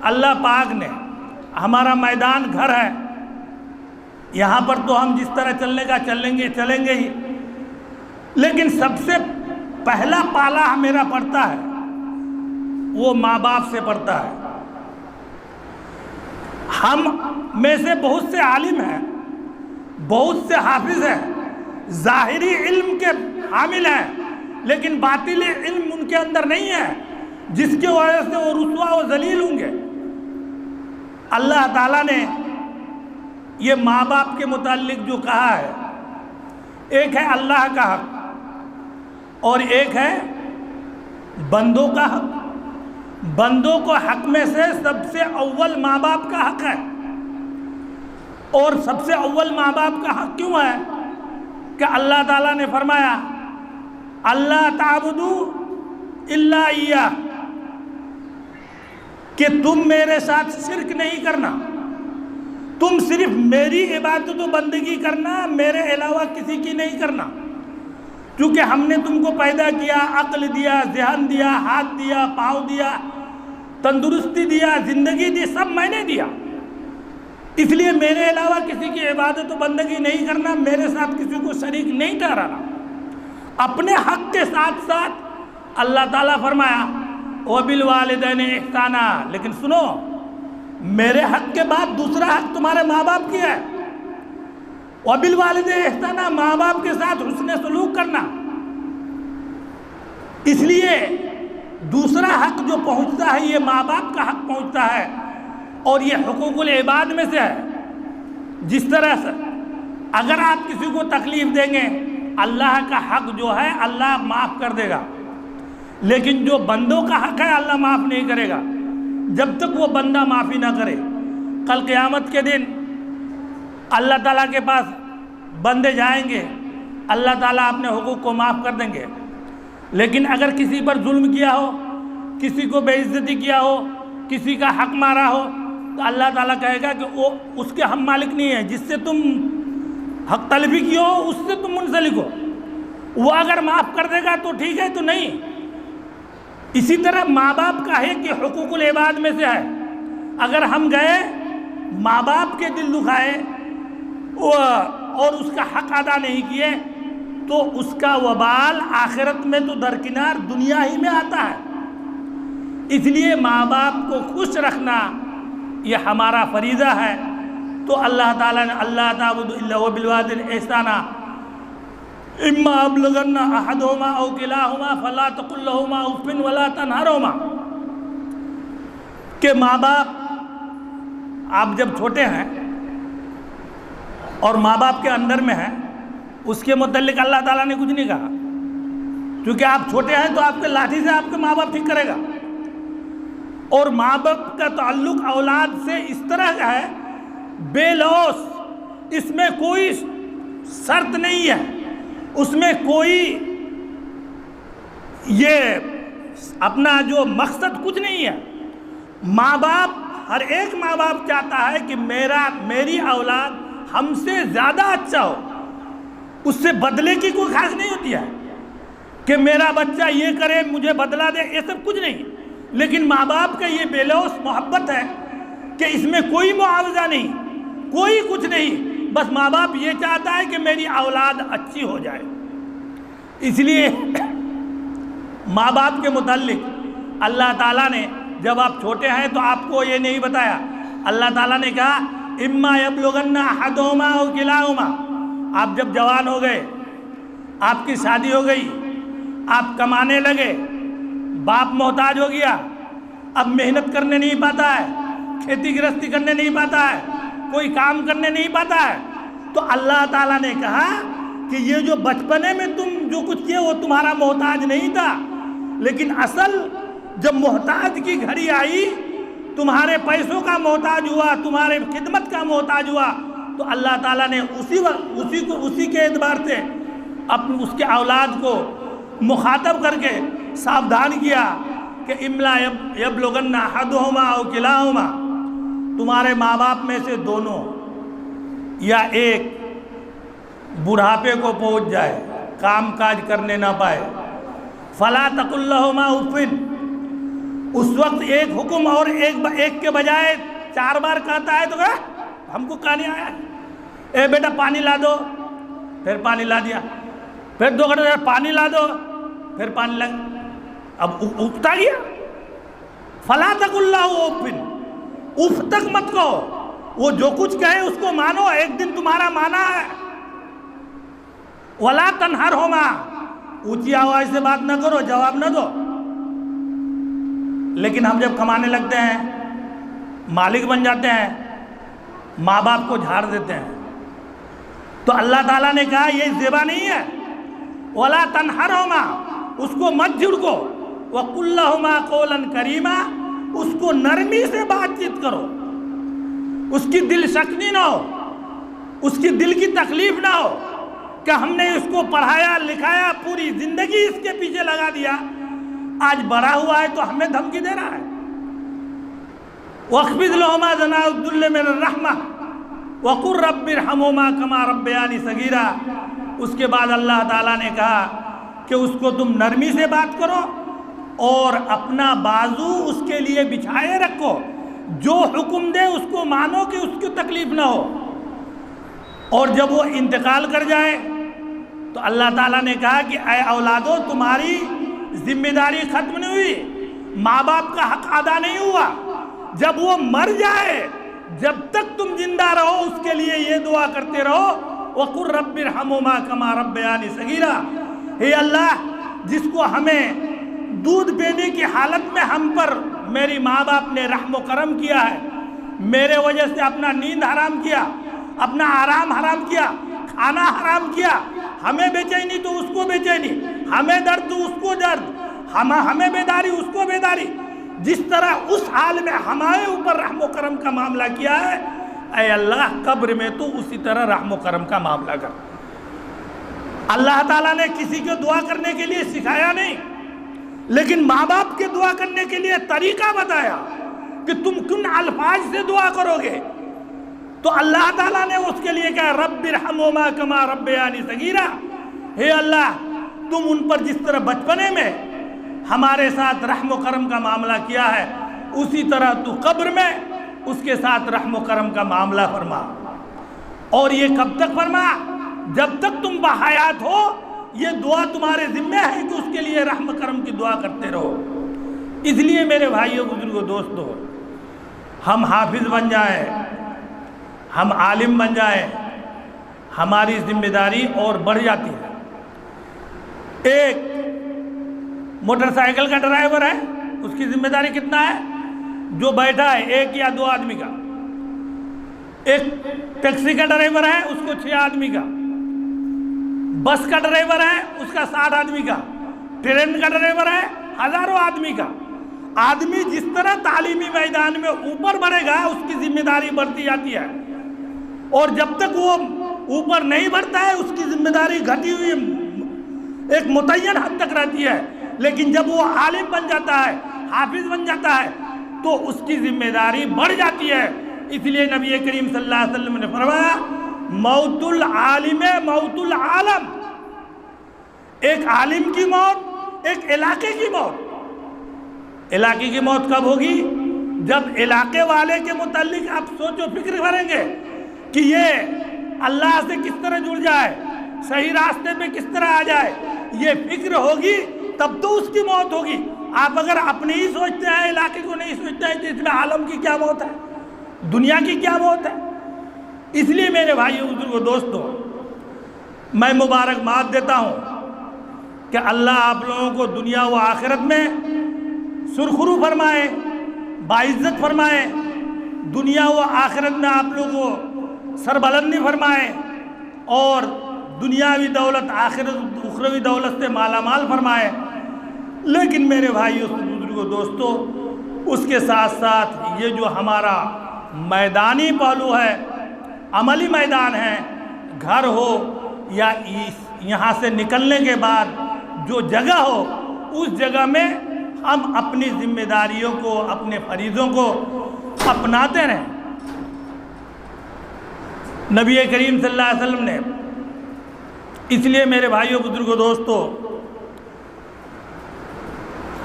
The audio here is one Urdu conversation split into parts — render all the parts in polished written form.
اللہ پاک نے ہمارا میدان گھر ہے، یہاں پر تو ہم جس طرح چلنے کا چلیں گے ہی، لیکن سب سے پہلا پالا میرا پڑتا ہے وہ ماں باپ سے پڑتا ہے۔ ہم میں سے بہت سے عالم ہیں، بہت سے حافظ ہیں، ظاہری علم کے حامل ہیں، لیکن باطنی علم ان کے اندر نہیں ہے، جس کی وجہ سے وہ رسوا و ذلیل ہوں گے۔ اللہ تعالیٰ نے یہ ماں باپ کے متعلق جو کہا ہے، ایک ہے اللہ کا حق اور ایک ہے بندوں کا حق۔ بندوں کو حق میں سے سب سے اول ماں باپ کا حق ہے، اور سب سے اول ماں باپ کا حق کیوں ہے کہ اللہ تعالیٰ نے فرمایا اللہ تعبدوا الا ایہ، کہ تم میرے ساتھ شرک نہیں کرنا، تم صرف میری عبادت و بندگی کرنا، میرے علاوہ کسی کی نہیں کرنا، کیونکہ ہم نے تم کو پیدا کیا، عقل دیا، ذہن دیا، ہاتھ دیا، پاؤں دیا، تندرستی دیا، زندگی دی، سب میں نے دیا، اس لیے میرے علاوہ کسی کی عبادت و بندگی نہیں کرنا، میرے ساتھ کسی کو شریک نہیں ٹھہرانا۔ اپنے حق کے ساتھ ساتھ اللہ تعالیٰ فرمایا وَبِالْوَالِدَيْنِ إِحْسَانًا، لیکن سنو، میرے حق کے بعد دوسرا حق تمہارے ماں باپ کی ہے، وَبِالْوَالِدَيْنِ إِحْسَانًا، ماں باپ کے ساتھ حسن سلوک کرنا۔ اس لیے دوسرا حق جو پہنچتا ہے یہ ماں باپ کا حق پہنچتا ہے، اور یہ حقوق العباد میں سے ہے۔ جس طرح سے اگر آپ کسی کو تکلیف دیں گے، اللہ کا حق جو ہے اللہ معاف کر دے گا، لیکن جو بندوں کا حق ہے اللہ معاف نہیں کرے گا جب تک وہ بندہ معافی نہ کرے۔ کل قیامت کے دن اللہ تعالیٰ کے پاس بندے جائیں گے، اللہ تعالیٰ اپنے حقوق کو معاف کر دیں گے، لیکن اگر کسی پر ظلم کیا ہو، کسی کو بے عزتی کیا ہو، کسی کا حق مارا ہو، تو اللہ تعالیٰ کہے گا کہ وہ اس کے ہم مالک نہیں ہیں، جس سے تم حق طلبی کی ہو اس سے تم منسلک ہو، وہ اگر معاف کر دے گا تو ٹھیک ہے، تو نہیں۔ اسی طرح ماں باپ کا ہے کہ حقوق العباد میں سے ہے، اگر ہم گئے ماں باپ کے دل دکھائے اور اس کا حق ادا نہیں کیے تو اس کا وبال آخرت میں تو درکنار دنیا ہی میں آتا ہے۔ اس لیے ماں باپ کو خوش رکھنا یہ ہمارا فریضہ ہے۔ تو اللہ تعالیٰ نے اللہ تعبدوا الا وبالوالدین احسانا اما ابلغن احدہما او کلاہما فلا تقل لہما اف ولا تنہرہما، کہ ماں باپ آپ جب چھوٹے ہیں اور ماں باپ کے اندر میں ہیں، اس کے متعلق اللہ تعالیٰ نے کچھ نہیں کہا، کیونکہ آپ چھوٹے ہیں تو آپ کے لاٹھی سے آپ کے ماں باپ ٹھیک کرے گا، اور ماں باپ کا تعلق اولاد سے اس طرح کا ہے بے لوث، اس میں کوئی شرط نہیں ہے، اس میں کوئی یہ اپنا جو مقصد کچھ نہیں ہے۔ ماں باپ، ہر ایک ماں باپ چاہتا ہے کہ میری اولاد ہم سے زیادہ اچھا ہو، اس سے بدلے کی کوئی خواہش نہیں ہوتی ہے کہ میرا بچہ یہ کرے مجھے بدلہ دے، یہ سب کچھ نہیں۔ لیکن ماں باپ کا یہ بے لوث محبت ہے کہ اس میں کوئی معاوضہ نہیں، کوئی کچھ نہیں، بس ماں باپ یہ چاہتا ہے کہ میری اولاد اچھی ہو جائے۔ اس لیے ماں باپ کے متعلق اللہ تعالیٰ نے جب آپ چھوٹے ہیں تو آپ کو یہ نہیں بتایا، اللہ تعالیٰ نے کہا اما یبلغن احدہما او کلاہما، آپ جب جوان ہو گئے، آپ کی شادی ہو گئی، آپ کمانے لگے، باپ محتاج ہو گیا، اب محنت کرنے نہیں پاتا ہے، کھیتی گرہستی کرنے نہیں پاتا ہے، کوئی کام کرنے نہیں پاتا ہے، تو اللہ تعالیٰ نے کہا کہ یہ جو بچپنے میں تم جو کچھ کیے وہ تمہارا محتاج نہیں تھا، لیکن اصل جب محتاج کی گھڑی آئی، تمہارے پیسوں کا محتاج ہوا، تمہارے خدمت کا محتاج ہوا، تو اللہ تعالیٰ نے اسی کے اعتبار سے اس کے اولاد کو مخاطب کر کے ساودھان کیا کہ املا یبلغن احدہما او کلاہما، تمہارے ماں باپ میں سے دونوں یا ایک بڑھاپے کو پہنچ جائے، کام کاج کرنے نہ پائے، فلا تقل لہما اف، اس وقت ایک حکم اور ایک کے بجائے 4 بار کہتا ہے تو ہم کو کہانی آیا اے بیٹا پانی لا دو، پھر پانی لا دیا، پھر 2 گھنٹے پانی لا دو، پھر پانی لا، اب اگتا گیا۔ فلا تقل له اف، اف تک مت کہو، وہ جو کچھ کہے اس کو مانو، ایک دن تمہارا مانا ہے۔ ولا تنہرہما، اونچی آواز سے بات نہ کرو، جواب نہ دو۔ لیکن ہم جب کمانے لگتے ہیں، مالک بن جاتے ہیں، ماں باپ کو جھاڑ دیتے ہیں، تو اللہ تعالیٰ نے کہا یہ زیبا نہیں ہے۔ ولا تنہرہما، اس کو مت جھڑکو، وقل لہما قولا کریما، اس کو نرمی سے بات چیت کرو، اس کی دل شکنی نہ ہو، اس کی دل کی تکلیف نہ ہو کہ ہم نے اس کو پڑھایا لکھایا، پوری زندگی اس کے پیچھے لگا دیا، آج بڑا ہوا ہے تو ہمیں دھمکی دے رہا ہے۔ وَاخْفِضْ لَهُمَا جَنَاحَ الذُّلِّ مِنَ الرَّحْمَةِ وَقُلْ رَبِّ ارْحَمْهُمَا كَمَا رَبَّيَانِي صَغِيرًا۔ اس کے بعد اللہ تعالیٰ نے کہا کہ اس کو تم نرمی سے بات کرو اور اپنا بازو اس کے لیے بچھائے رکھو، جو حکم دے اس کو مانو کہ اس کو تکلیف نہ ہو۔ اور جب وہ انتقال کر جائے تو اللہ تعالیٰ نے کہا کہ اے اولادو، تمہاری ذمہ داری ختم نہیں ہوئی، ماں باپ کا حق ادا نہیں ہوا۔ جب وہ مر جائے، جب تک تم زندہ رہو اس کے لیے یہ دعا کرتے رہو، وَقُلْ رَبِّ ارْحَمْهُمَا كَمَا رَبَّيَانِي صَغِيرًا۔ اے اللہ، جس کو ہمیں دودھ پینے کی حالت میں ہم پر میری ماں باپ نے رحم و کرم کیا ہے، میرے وجہ سے اپنا نیند حرام کیا، اپنا آرام حرام کیا، کھانا حرام کیا، ہمیں بے چینی تو اس کو بے چینی، ہمیں درد تو اس کو درد، ہمیں بیداری اس کو بیداری، جس طرح اس حال میں ہمارے اوپر رحم و کرم کا معاملہ کیا ہے، اے اللہ قبر میں تو اسی طرح رحم و کرم کا معاملہ کر۔ اللہ تعالیٰ نے کسی کو دعا کرنے کے لیے سکھایا نہیں، لیکن ماں باپ کے دعا کرنے کے لیے طریقہ بتایا کہ تم کن الفاظ سے دعا کرو گے۔ تو اللہ تعالیٰ نے اس کے لیے کہا رب ارحمہما کما ربیانی صغیرا، اے اللہ تم ان پر جس طرح بچپنے میں ہمارے ساتھ رحم و کرم کا معاملہ کیا ہے، اسی طرح تو قبر میں اس کے ساتھ رحم و کرم کا معاملہ فرما۔ اور یہ کب تک فرما؟ جب تک تم بحیات ہو، یہ دعا تمہارے ذمہ ہے کہ اس کے لیے رحم کرم کی دعا کرتے رہو۔ اس لیے میرے بھائیوں بزرگوں دوستوں، ہم حافظ بن جائیں، ہم عالم بن جائیں، ہماری ذمہ داری اور بڑھ جاتی ہے۔ ایک موٹر سائیکل کا ڈرائیور ہے، اس کی ذمہ داری کتنا ہے؟ جو بیٹھا ہے 1 یا 2 آدمی کا۔ ایک ٹیکسی کا ڈرائیور ہے، اس کو 6 آدمی کا۔ بس کا ڈرائیور ہے، اس کا 60 آدمی کا۔ ٹرین کا ڈرائیور ہے، ہزاروں آدمی کا۔ آدمی جس طرح تعلیمی میدان میں اوپر بڑھے گا، اس کی ذمہ داری بڑھتی جاتی ہے، اور جب تک وہ اوپر نہیں بڑھتا ہے اس کی ذمہ داری گھٹی ہوئی ایک متعین حد تک رہتی ہے۔ لیکن جب وہ عالم بن جاتا ہے، حافظ بن جاتا ہے، تو اس کی ذمہ داری بڑھ جاتی ہے۔ اس لیے نبی کریم صلی اللہ علیہ وسلم نے فرمایا موت العالم موت العالم، ایک عالم کی موت، ایک علاقے کی موت۔ علاقے کی موت کب ہوگی؟ جب علاقے والے کے متعلق آپ سوچ و فکر کریں گے کہ یہ اللہ سے کس طرح جڑ جائے، صحیح راستے پہ کس طرح آ جائے، یہ فکر ہوگی تب تو اس کی موت ہوگی۔ آپ اگر اپنے ہی سوچتے ہیں، علاقے کو نہیں سوچتے ہیں، تو اس میں عالم کی کیا موت ہے، دنیا کی کیا موت ہے؟ اس لیے میرے بھائیوں بزرگوں دوستوں، میں مبارکباد دیتا ہوں کہ اللہ آپ لوگوں کو دنیا و آخرت میں سرخرو فرمائے، باعزت فرمائے، دنیا و آخرت میں آپ لوگوں کو سربلندی فرمائے، اور دنیاوی دولت آخرت اخروی دولت سے مالا مال فرمائے۔ لیکن میرے بھائیوں بزرگوں دوستوں، اس کے ساتھ ساتھ یہ جو ہمارا میدانی پہلو ہے، عملی میدان ہے، گھر ہو یا یہاں سے نکلنے کے بعد جو جگہ ہو، اس جگہ میں ہم اپنی ذمہ داریوں کو، اپنے فریضوں کو اپناتے رہیں۔ نبی کریم صلی اللہ علیہ وسلم نے، اس لیے میرے بھائیوں بزرگوں دوستوں،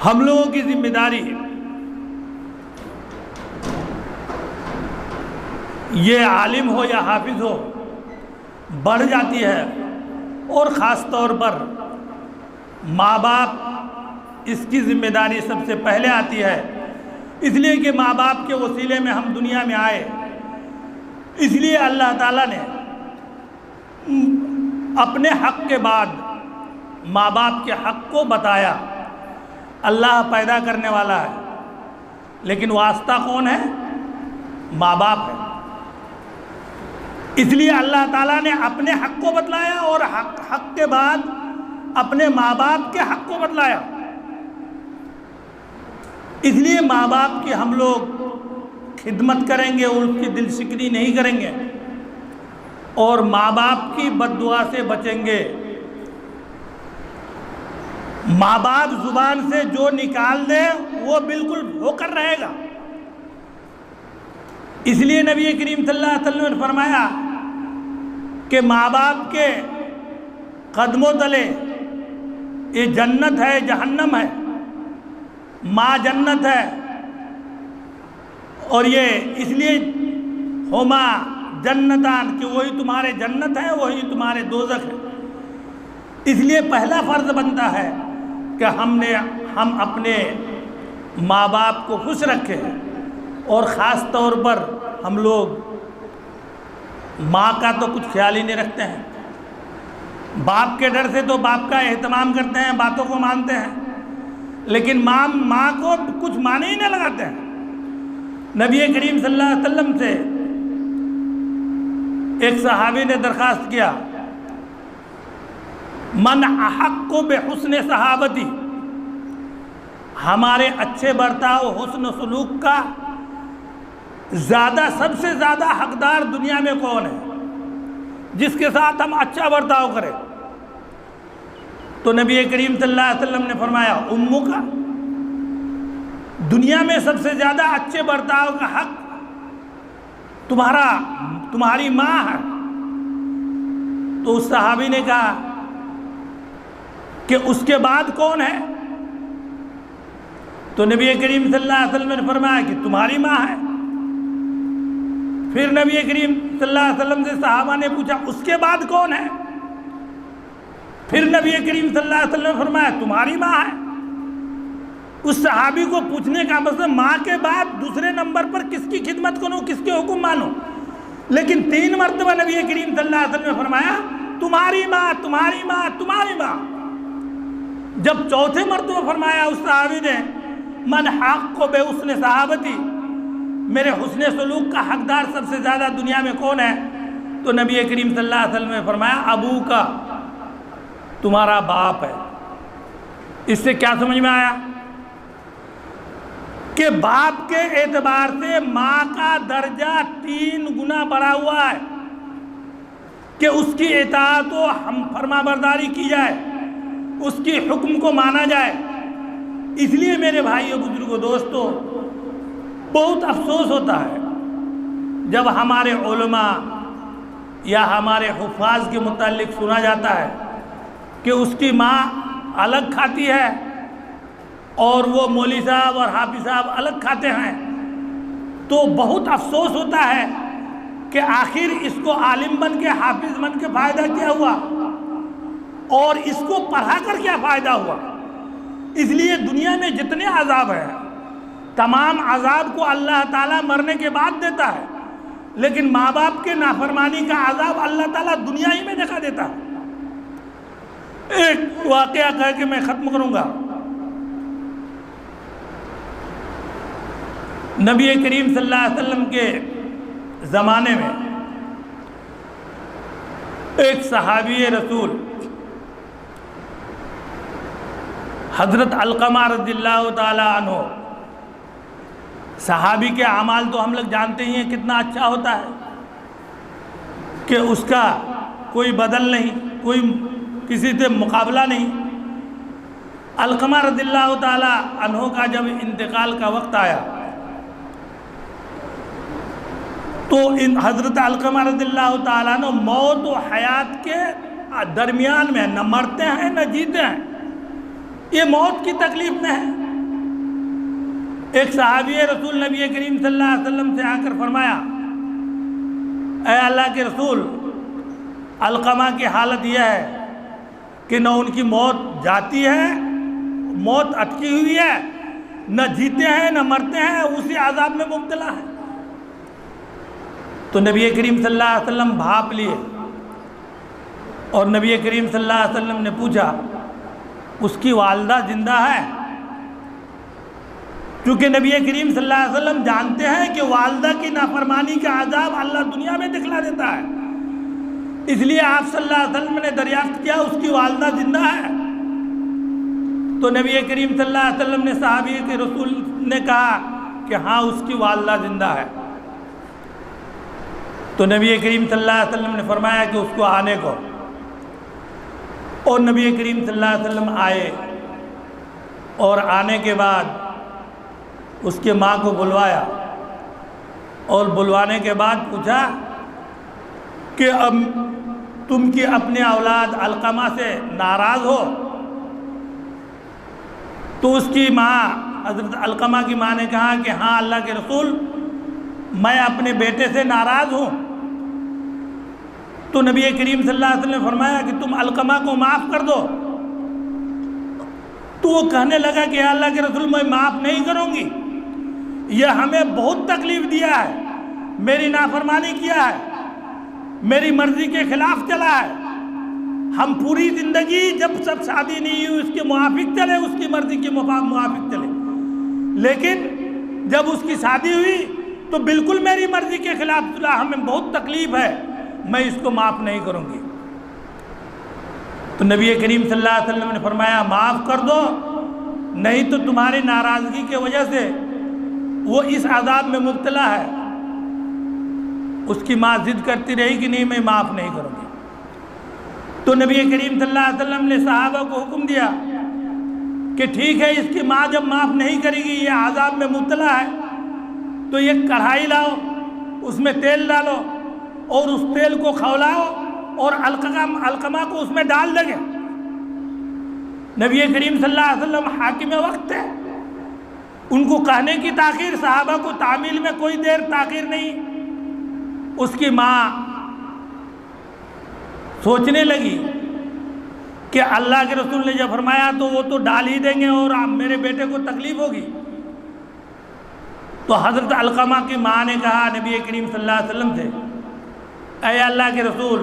ہم لوگوں کی ذمہ داری یہ عالم ہو یا حافظ ہو بڑھ جاتی ہے، اور خاص طور پر ماں باپ اس کی ذمہ داری سب سے پہلے آتی ہے، اس لیے کہ ماں باپ کے وسیلے میں ہم دنیا میں آئے۔ اس لیے اللہ تعالیٰ نے اپنے حق کے بعد ماں باپ کے حق کو بتایا۔ اللہ پیدا کرنے والا ہے، لیکن واسطہ کون ہے؟ ماں باپ ہے۔ اس لیے اللہ تعالیٰ نے اپنے حق کو بتلایا اور حق کے بعد اپنے ماں باپ کے حق کو بتلایا۔ اس لیے ماں باپ کی ہم لوگ خدمت کریں گے، ان کی دل شکنی نہیں کریں گے، اور ماں باپ کی بد دعا سے بچیں گے۔ ماں باپ زبان سے جو نکال دے وہ بالکل ہو کر رہے گا۔ اس لیے نبی کریم صلی اللہ علیہ وسلم نے فرمایا کہ ماں باپ کے قدموں تلے یہ جنت ہے، جہنم ہے۔ ماں جنت ہے، اور یہ اس لیے ہما جنتان کہ وہی تمہارے جنت ہے، وہی تمہارے دوزخ ہے۔ اس لیے پہلا فرض بنتا ہے کہ ہم اپنے ماں باپ کو خوش رکھیں، اور خاص طور پر ہم لوگ ماں کا تو کچھ خیال ہی نہیں رکھتے ہیں۔ باپ کے ڈر سے تو باپ کا اہتمام کرتے ہیں، باتوں کو مانتے ہیں، لیکن ماں کو کچھ معنی ہی نہیں لگاتے ہیں۔ نبی کریم صلی اللہ علیہ وسلم سے ایک صحابی نے درخواست کیا، من احق بحسن صحابتی، ہمارے اچھے برتاؤ، حسن سلوک کا سب سے زیادہ حقدار دنیا میں کون ہے جس کے ساتھ ہم اچھا برتاؤ کریں؟ تو نبی کریم صلی اللہ علیہ وسلم نے فرمایا امو کا، دنیا میں سب سے زیادہ اچھے برتاؤ کا حق تمہاری ماں ہے۔ تو اس صحابی نے کہا کہ اس کے بعد کون ہے؟ تو نبی کریم صلی اللہ علیہ وسلم نے فرمایا کہ تمہاری ماں ہے۔ پھر نبی کریم صلی اللہ علیہ وسلم سے صحابہ نے پوچھا اس کے بعد کون ہے؟ پھر نبی کریم صلی اللہ علیہ وسلم نے فرمایا تمہاری ماں ہے۔ اس صحابی کو پوچھنے کا مطلب ماں کے بعد دوسرے نمبر پر کس کی خدمت کروں، کس کے حکم مانوں؟ لیکن 3 مرتبہ نبی کریم صلی اللہ علیہ وسلم نے فرمایا تمہاری ماں، تمہاری ماں، تمہاری ماں۔ جب چوتھے مرتبہ فرمایا اس صحابی نے من حق بے حسن صحابتی، میرے حسن سلوک کا حقدار سب سے زیادہ دنیا میں کون ہے؟ تو نبی کریم صلی اللہ علیہ وسلم نے فرمایا ابو کا، تمہارا باپ ہے۔ اس سے کیا سمجھ میں آیا؟ کہ باپ کے اعتبار سے ماں کا درجہ 3 گنا بڑھا ہوا ہے، کہ اس کی اطاعت و فرما برداری کی جائے، اس کی حکم کو مانا جائے۔ اس لیے میرے بھائیوں، بزرگوں، دوستوں، بہت افسوس ہوتا ہے جب ہمارے علماء یا ہمارے حفاظ کے متعلق سنا جاتا ہے کہ اس کی ماں الگ کھاتی ہے اور وہ مولوی صاحب اور حافظ صاحب الگ کھاتے ہیں، تو بہت افسوس ہوتا ہے کہ آخر اس کو عالم بن کے، حافظ بن کے فائدہ کیا ہوا، اور اس کو پڑھا کر کیا فائدہ ہوا؟ اس لیے دنیا میں جتنے عذاب ہیں تمام عذاب کو اللہ تعالیٰ مرنے کے بعد دیتا ہے، لیکن ماں باپ کے نافرمانی کا عذاب اللہ تعالیٰ دنیا ہی میں دکھا دیتا ہے۔ ایک واقعہ کہہ کے میں ختم کروں گا۔ نبی کریم صلی اللہ علیہ وسلم کے زمانے میں ایک صحابی رسول حضرت علقمہ رضی اللہ تعالی عنہ، صحابی کے اعمال تو ہم لوگ جانتے ہی ہیں کتنا اچھا ہوتا ہے، کہ اس کا کوئی بدل نہیں، کوئی کسی سے مقابلہ نہیں۔ علقمہ رضی اللہ تعالی عنہ کا جب انتقال کا وقت آیا تو حضرت علقمہ رضی اللہ تعالیٰ عنہ موت و حیات کے درمیان میں، نہ مرتے ہیں نہ جیتے ہیں، یہ موت کی تکلیف میں ہے۔ ایک صحابی رسول نبی کریم صلی اللہ علیہ وسلم سے آ کر فرمایا اے اللہ کے رسول، علقمہ کی حالت یہ ہے کہ نہ ان کی موت جاتی ہے، موت اٹکی ہوئی ہے، نہ جیتے ہیں نہ مرتے ہیں، اسی عذاب میں مبتلا ہے۔ تو نبی کریم صلی اللہ علیہ وسلم بھاپ لیے اور نبی کریم صلی اللہ علیہ وسلم نے پوچھا اس کی والدہ زندہ ہے؟ کیونکہ نبی کریم صلی اللہ علیہ وسلم جانتے ہیں کہ والدہ کی نافرمانی کا عذاب اللہ دنیا میں دکھلا دیتا ہے، اس لیے آپ صلی اللہ علیہ وسلم نے دریافت کیا اس کی والدہ زندہ ہے؟ تو نبی کریم صلی اللہ علیہ وسلم نے صحابی کے رسول نے کہا کہ ہاں اس کی والدہ زندہ ہے۔ تو نبی کریم صلی اللہ علیہ وسلم نے فرمایا کہ اس کو آنے کو، اور نبی کریم صلی اللہ علیہ وسلم آئے، اور آنے کے بعد اس کے ماں کو بلوایا، اور بلوانے کے بعد پوچھا کہ اب تم کی اپنے اولاد علقمہ سے ناراض ہو؟ تو اس کی ماں حضرت علقمہ کی ماں نے کہا کہ ہاں اللہ کے رسول، میں اپنے بیٹے سے ناراض ہوں۔ تو نبی کریم صلی اللہ علیہ وسلم نے فرمایا کہ تم علقمہ کو معاف کر دو۔ تو وہ کہنے لگا کہ اللہ کے رسول میں معاف نہیں کروں گی، یہ ہمیں بہت تکلیف دیا ہے، میری نافرمانی کیا ہے، میری مرضی کے خلاف چلا ہے، ہم پوری زندگی جب سب شادی نہیں ہوئی اس کے موافق چلے، اس کی مرضی کے موافق چلے، لیکن جب اس کی شادی ہوئی تو بالکل میری مرضی کے خلاف چلا، ہمیں بہت تکلیف ہے، میں اس کو معاف نہیں کروں گی۔ تو نبی کریم صلی اللہ علیہ وسلم نے فرمایا معاف کر دو، نہیں تو تمہاری ناراضگی کی وجہ سے وہ اس عذاب میں مبتلا ہے۔ اس کی ماں ضد کرتی رہی کہ نہیں میں معاف نہیں کروں گی۔ تو نبی کریم صلی اللہ علیہ وسلم نے صحابہ کو حکم دیا کہ ٹھیک ہے، اس کی ماں جب معاف نہیں کرے گی، یہ عذاب میں مبتلا ہے، تو ایک کڑھائی لاؤ، اس میں تیل ڈالو اور اس تیل کو کھولاؤ اور علقمہ کو اس میں ڈال دیں گے۔ نبی کریم صلی اللہ علیہ وسلم حاکم وقت تھے، ان کو کہنے کی تاخیر، صحابہ کو تعمیل میں کوئی دیر تاخیر نہیں۔ اس کی ماں سوچنے لگی کہ اللہ کے رسول نے جب فرمایا تو وہ تو ڈال ہی دیں گے اور میرے بیٹے کو تکلیف ہوگی۔ تو حضرت علقمہ کی ماں نے کہا نبی کریم صلی اللہ علیہ وسلم سے، اے اللہ کے رسول،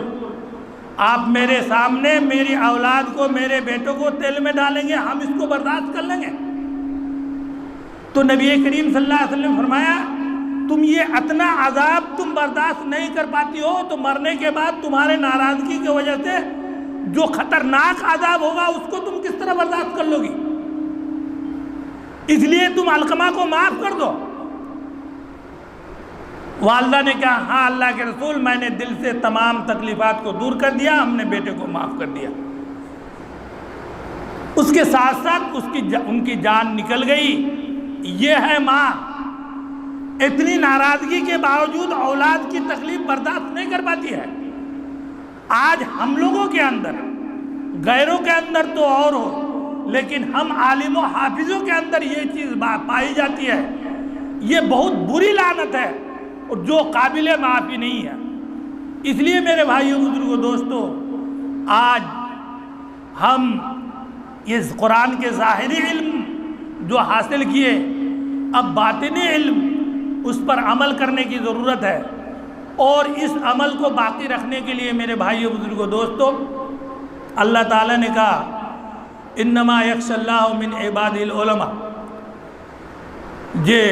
آپ میرے سامنے میری اولاد کو، میرے بیٹوں کو تیل میں ڈالیں گے، ہم اس کو برداشت کر لیں گے؟ تو نبی کریم صلی اللہ علیہ وسلم نے فرمایا تم یہ اتنا عذاب تم برداشت نہیں کر پاتی ہو تو مرنے کے بعد تمہارے ناراضگی کی وجہ سے جو خطرناک عذاب ہوگا اس کو تم کس طرح برداشت کر لو گی؟ اس لیے تم علقمہ کو معاف کر دو۔ والدہ نے کہا ہاں اللہ کے رسول، میں نے دل سے تمام تکلیفات کو دور کر دیا، ہم نے بیٹے کو معاف کر دیا۔ اس کے ساتھ ساتھ ان کی جان نکل گئی۔ یہ ہے ماں، اتنی ناراضگی کے باوجود اولاد کی تکلیف برداشت نہیں کر پاتی ہے۔ آج ہم لوگوں کے اندر، غیروں کے اندر تو اور ہو، لیکن ہم عالم و حافظوں کے اندر یہ چیز پائی جاتی ہے۔ یہ بہت بری لعنت ہے اور جو قابل معافی نہیں ہے۔ اس لیے میرے بھائیوں، بزرگوں، دوستوں، آج ہم اس قرآن کے ظاہری علم جو حاصل کیے، اب باطنی علم اس پر عمل کرنے کی ضرورت ہے، اور اس عمل کو باقی رکھنے کے لیے میرے بھائیوں، بزرگوں، دوستوں، اللہ تعالیٰ نے کہا انما یخشی اللہ من عبادہ العلماء، یہ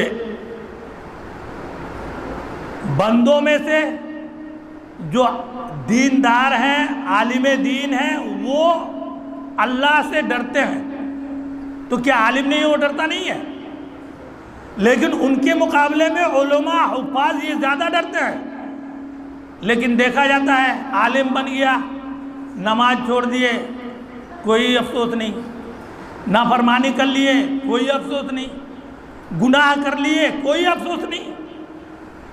بندوں میں سے جو دیندار ہیں، عالم دین ہیں، وہ اللہ سے ڈرتے ہیں۔ تو کیا عالم نہیں، وہ ڈرتا نہیں ہے؟ لیکن ان کے مقابلے میں علماء، حفاظ یہ زیادہ ڈرتے ہیں۔ لیکن دیکھا جاتا ہے عالم بن گیا، نماز چھوڑ دیے، کوئی افسوس نہیں، نافرمانی کر لیے، کوئی افسوس نہیں، گناہ کر لیے، کوئی افسوس نہیں۔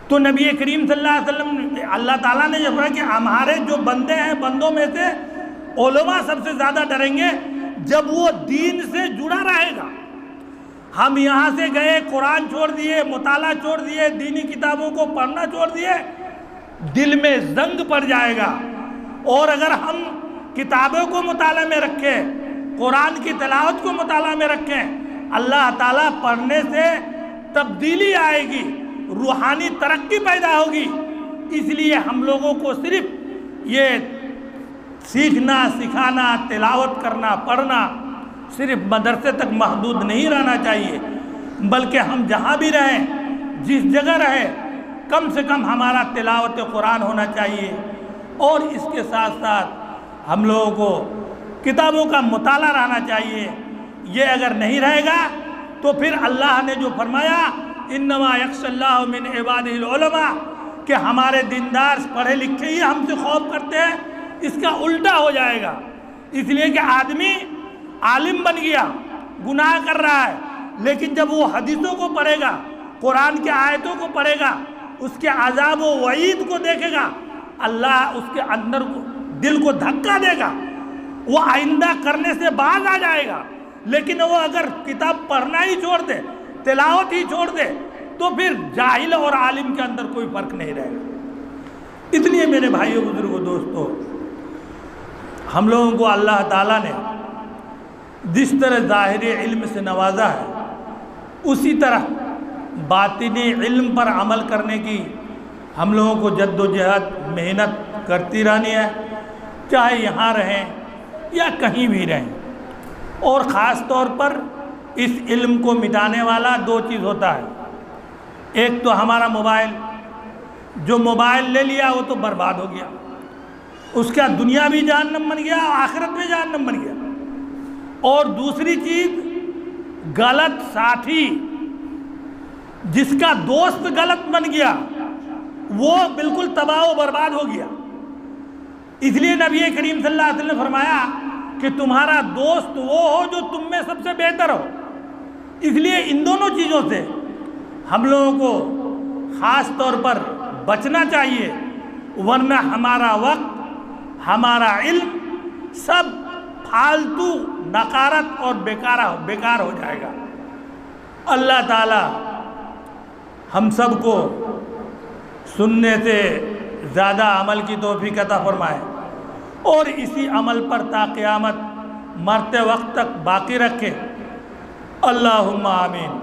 تو نبی کریم صلی اللہ علیہ وسلم، اللہ تعالیٰ نے یہ فرمایا کہ ہمارے جو بندے ہیں، بندوں میں سے علماء سب سے زیادہ ڈریں گے جب وہ دین سے جڑا رہے گا۔ ہم یہاں سے گئے، قرآن چھوڑ دیے، مطالعہ چھوڑ دیے، دینی کتابوں کو پڑھنا چھوڑ دیے، دل میں زنگ پڑ جائے گا۔ اور اگر ہم کتابوں کو مطالعہ میں رکھیں، قرآن کی تلاوت کو مطالعہ میں رکھیں، اللہ تعالیٰ پڑھنے سے تبدیلی آئے گی، روحانی ترقی پیدا ہوگی۔ اس لیے ہم لوگوں کو صرف یہ سیکھنا، سکھانا، تلاوت کرنا، پڑھنا صرف مدرسے تک محدود نہیں رہنا چاہیے، بلکہ ہم جہاں بھی رہیں، جس جگہ رہیں، کم سے کم ہمارا تلاوت قرآن ہونا چاہیے۔ اور اس کے ساتھ ساتھ ہم لوگوں کو کتابوں کا مطالعہ رہنا چاہیے۔ یہ اگر نہیں رہے گا تو پھر اللہ نے جو فرمایا انما یخشی اللہ من عبادہ العلماء، کہ ہمارے دیندار پڑھے لکھے ہی ہم سے خوف کرتے ہیں، اس کا الٹا ہو جائے گا۔ اس لیے کہ آدمی عالم بن گیا، گناہ کر رہا ہے، لیکن جب وہ حدیثوں کو پڑھے گا، قرآن کی آیتوں کو پڑھے گا، اس کے عذاب و وعید کو دیکھے گا، اللہ اس کے اندر دل کو دھکا دے گا، وہ آئندہ کرنے سے باز آ جائے گا۔ لیکن وہ اگر کتاب پڑھنا ہی چھوڑ دے، تلاوت ہی چھوڑ دے، تو پھر جاہل اور عالم کے اندر کوئی فرق نہیں رہے گا۔ اس لیے میرے بھائیوں، بزرگوں، دوستوں، ہم لوگوں کو اللہ تعالیٰ نے جس طرح ظاہری علم سے نوازا ہے، اسی طرح باطنی علم پر عمل کرنے کی ہم لوگوں کو جد و جہد، محنت کرتی رہنی ہے، چاہے یہاں رہیں یا کہیں بھی رہیں۔ اور خاص طور پر اس علم کو مٹانے والا دو چیز ہوتا ہے، ایک تو ہمارا موبائل، جو موبائل لے لیا وہ تو برباد ہو گیا، اس کا دنیا بھی جہنم بن گیا، آخرت بھی جہنم بن گیا۔ اور دوسری چیز غلط ساتھی، جس کا دوست غلط بن گیا، وہ بالکل تباہ و برباد ہو گیا۔ اس لیے نبی کریم صلی اللہ علیہ وسلم نے فرمایا کہ تمہارا دوست وہ ہو جو تم میں سب سے بہتر ہو۔ اس لیے ان دونوں چیزوں سے ہم لوگوں کو خاص طور پر بچنا چاہیے، ورنہ ہمارا وقت، ہمارا علم سب فالتو، نقارت اور بیکار ہو جائے گا۔ اللہ تعالی ہم سب کو سننے سے زیادہ عمل کی توفیق عطا فرمائے، اور اسی عمل پر تا قیامت مرتے وقت تک باقی رکھے۔ اللہم آمین۔